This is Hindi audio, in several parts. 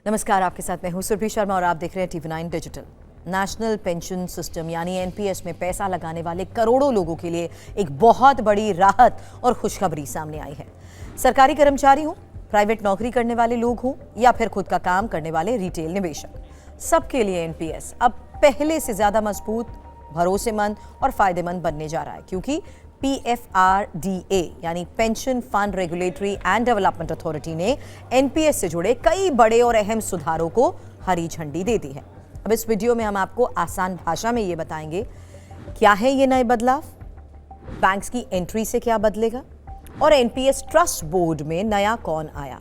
नमस्कार, आपके साथ मैं हूं सुरभि शर्मा और आप देख रहे हैं TV9 digital. National pension system यानी एनपीएस में पैसा लगाने वाले करोड़ों लोगों के लिए एक बहुत बड़ी राहत और खुशखबरी सामने आई है। सरकारी कर्मचारी हो, प्राइवेट नौकरी करने वाले लोग हों या फिर खुद का काम करने वाले रिटेल निवेशक, सबके लिए एनपीएस अब पहले से ज्यादा मजबूत, भरोसेमंद और फायदेमंद बनने जा रहा है, क्योंकि PFRDA यानी pension fund regulatory and development authority ने एनपीएस से जुड़े कई बड़े और अहम सुधारों को हरी झंडी दे दी है। अब इस वीडियो में हम आपको आसान भाषा में ये बताएंगे क्या है ये नए बदलाव, बैंक्स की एंट्री से क्या बदलेगा और एनपीएस ट्रस्ट बोर्ड में नया कौन आया,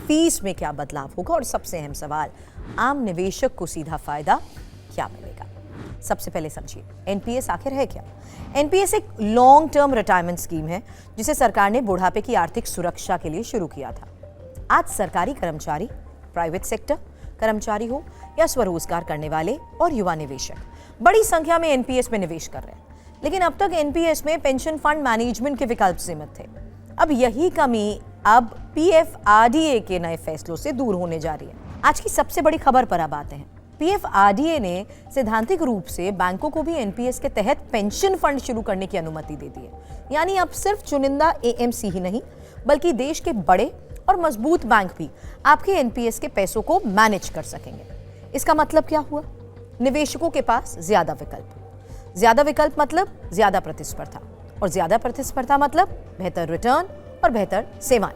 फीस में क्या बदलाव होगा और सबसे अहम सवाल, आम निवेशक को सीधा फायदा क्या मिलेगा। सबसे पहले समझिए एनपीएस आखिर है क्या। एनपीएस एक लॉन्ग टर्म रिटायरमेंट स्कीम है जिसे सरकार ने बुढ़ापे की आर्थिक सुरक्षा के लिए शुरू किया था। आज सरकारी कर्मचारी, प्राइवेट सेक्टर कर्मचारी हो या स्वरोजगार करने वाले और युवा निवेशक बड़ी संख्या में एनपीएस में निवेश कर रहे हैं, लेकिन अब तक एनपीएस में पेंशन फंड मैनेजमेंट के विकल्प सीमित थे। अब यही कमी अब पीएफआरडीए के नए फैसलों से दूर होने जा रही है। आज की सबसे बड़ी खबर पर अब आते हैं। पीएफआरडीए ने सैद्धांतिक रूप से बैंकों को भी एनपीएस के तहत पेंशन फंड शुरू करने की अनुमति दे दी है। यानी अब सिर्फ चुनिंदा एएमसी ही नहीं, बल्कि देश के बड़े और मजबूत बैंक भी आपके एनपीएस के पैसों को मैनेज कर सकेंगे। इसका मतलब क्या हुआ? निवेशकों के पास ज्यादा विकल्प। ज्यादा विकल्प मतलब ज्यादा प्रतिस्पर्धा, और ज्यादा प्रतिस्पर्धा मतलब बेहतर रिटर्न और बेहतर सेवाएं।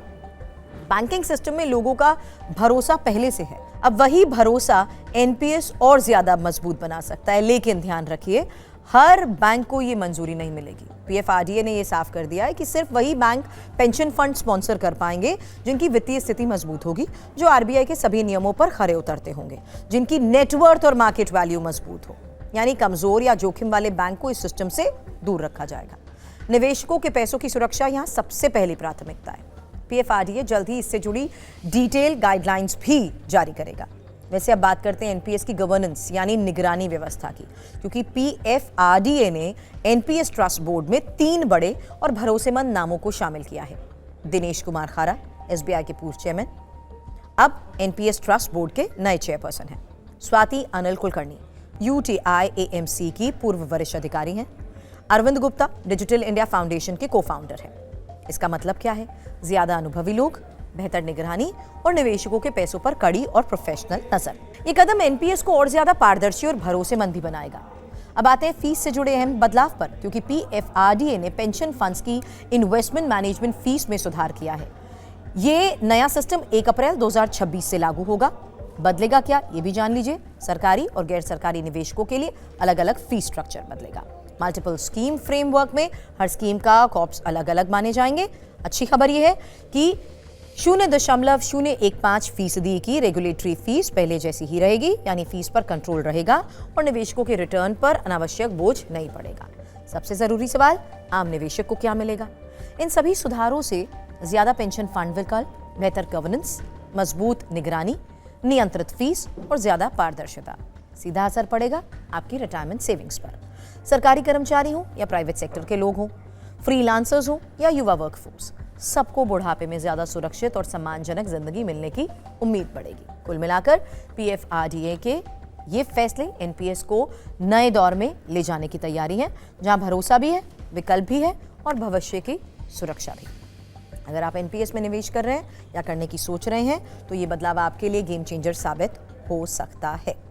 बैंकिंग सिस्टम में लोगों का भरोसा पहले से है, अब वही भरोसा एनपीएस और ज्यादा मजबूत बना सकता है। लेकिन ध्यान रखिए, हर बैंक को ये मंजूरी नहीं मिलेगी। पीएफआरडीए ने ये साफ कर दिया है कि सिर्फ वही बैंक पेंशन फंड स्पॉन्सर कर पाएंगे जिनकी वित्तीय स्थिति मजबूत होगी, जो आरबीआई के सभी नियमों पर खरे उतरते होंगे, जिनकी नेटवर्थ और मार्केट वैल्यू मजबूत हो। यानी कमजोर या जोखिम वाले बैंक को इस सिस्टम से दूर रखा जाएगा। निवेशकों के पैसों की सुरक्षा यहाँ सबसे पहली प्राथमिकता है। पीएफआरडीए जल्द ही इससे जुड़ी डिटेल गाइडलाइंस भी जारी करेगा। वैसे अब बात करते हैं एनपीएस की गवर्नेंस यानी निगरानी व्यवस्था की, क्योंकि पीएफआरडीए ने एनपीएस ट्रस्ट बोर्ड में 3 बड़े और भरोसेमंद नामों को शामिल किया है। दिनेश कुमार खारा, एसबीआई के पूर्व चेयरमैन, अब एनपीएस ट्रस्ट बोर्ड के नए चेयरपर्सन हैं। स्वाति अनिल कुलकर्णी यूटीआई एएमसी की पूर्व वरिष्ठ अधिकारी हैं। Arvind Gupta digital India foundation के को-फाउंडर हैं। इसका मतलब क्या है? ज्यादा अनुभवी लोग, बेहतर निगरानी और निवेशकों के पैसों पर कड़ी और प्रोफेशनल नजर। ये कदम एनपीएस को और ज्यादा पारदर्शी और भरोसेमंद भी बनाएगा। अब आते हैं फीस से जुड़े अहम बदलाव पर, क्योंकि पीएफआरडीए ने पेंशन फंड्स की इन्वेस्टमेंट मैनेजमेंट फीस में सुधार किया है। ये नया सिस्टम 1 अप्रैल 2026 से लागू होगा। बदलेगा क्या, ये भी जान लीजिए। सरकारी और गैर सरकारी निवेशकों के लिए अलग अलग फीस स्ट्रक्चर बदलेगा। मल्टीपल स्कीम फ्रेमवर्क में हर स्कीम का कॉप्स अलग अलग माने जाएंगे। अच्छी खबर यह है कि 0.015% की रेगुलेटरी फीस पहले जैसी ही रहेगी, यानी फीस पर कंट्रोल रहेगा और निवेशकों के रिटर्न पर अनावश्यक बोझ नहीं पड़ेगा। सबसे जरूरी सवाल, आम निवेशक को क्या मिलेगा? इन सभी सुधारों से ज्यादा पेंशन फंड विकल्प, बेहतर गवर्नेंस, मजबूत निगरानी, नियंत्रित फीस और ज्यादा पारदर्शिता। सीधा असर पड़ेगा आपकी रिटायरमेंट सेविंग्स पर। सरकारी कर्मचारी हो या प्राइवेट सेक्टर के लोग हों, फ्रीलांसर्स हो या युवा वर्कफोर्स, सबको बुढ़ापे में ज्यादा सुरक्षित और सम्मानजनक जिंदगी मिलने की उम्मीद बढ़ेगी। कुल मिलाकर पीएफआरडीए के ये फैसले एनपीएस को नए दौर में ले जाने की तैयारी है, जहां भरोसा भी है, विकल्प भी है और भविष्य की सुरक्षा भी। अगर आप एनपीएस में निवेश कर रहे हैं या करने की सोच रहे हैं, तो ये बदलाव आपके लिए गेम चेंजर साबित हो सकता है।